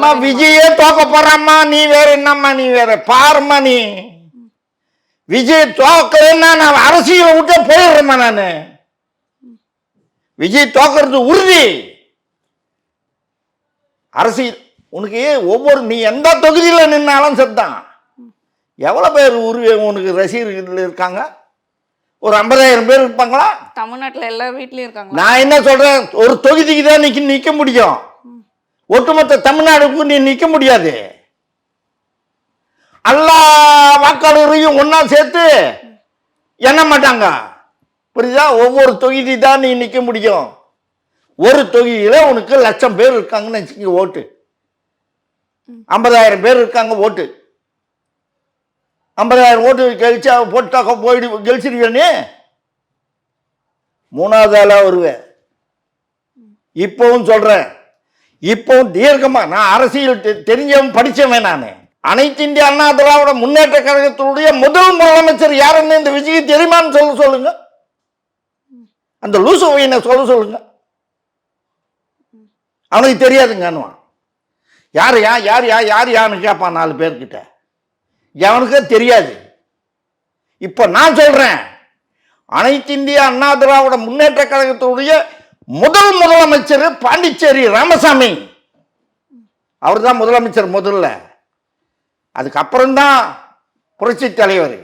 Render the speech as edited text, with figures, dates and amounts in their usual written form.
அம்மா விஜயே தோக்க போறாம்மா, நீ வேற என்னம்மா, நீ வேற பாரும்மா. நீ விஜய் தோக்கலன்னா நான் அரசியலை விட்டு போயிடுறேம்மா. நான் விஜய் தோக்கிறது உறுதி. அரசியல் உனக்கு ஒவ்வொரு நீ எந்த தொகுதியில் நின்னாலும் சரிதான். எவ்வளோ பேர் உனக்கு ரசிகர்கள் இருக்காங்க? ஒரு 50,000 பேர் இருப்பாங்களா? தமிழ்நாட்டில் எல்லா வீட்லயும் இருக்காங்க. நான் என்ன சொல்றேன், ஒரு தொகுதிக்கு தான் நிக்க முடியும். ஒட்டுமொத்த தமிழ்நாடுக்கு நீ நிக்க முடியாது. எல்லா வாக்காளரையும் ஒன்னா சேர்த்து எண்ண மாட்டாங்க, புரியுதா? ஒவ்வொரு தொகுதி தான் நீ நிக்க முடியும். ஒரு தொகுதியில உனக்கு 1,00,000 பேர் இருக்காங்கன்னு வச்சுக்க, ஓட்டு 50,000 பேர் இருக்காங்க. ஓட்டு 50,000 ஓட்டு கழிச்சா போட்டாக்க போயிடு கழிச்சிருக்கே. 3வது ஆளா வருவேன். இப்பவும் சொல்றேன், இப்பவும் தீர்க்கமா நான் அரசியல் தெரிஞ்சவன் படிச்சவன். நான் அனைத்து இந்திய அண்ணா திராவிட முன்னேற்ற கழகத்தினுடைய முதல் முதலமைச்சர் யாருன்னு இந்த விஜய் தெரியுமான்னு சொல்லுங்க. அந்த லூசு பையனை சொல்லுங்க. அவனுக்கு தெரியாதுங்க. யார் யாருன்னு கேட்பான் 4 பேர்கிட்ட. அவனுக்கு தெரியாது. இப்ப நான் சொல்றேன், அனைத்து இந்திய அண்ணா திராவிட முன்னேற்ற கழகத்தினுடைய முதல் முதலமைச்சர் பாண்டிச்சேரி ராமசாமி. அவர் தான் முதலமைச்சர் முதல்ல. அதுக்கப்புறம்தான் புரட்சி தலைவர்.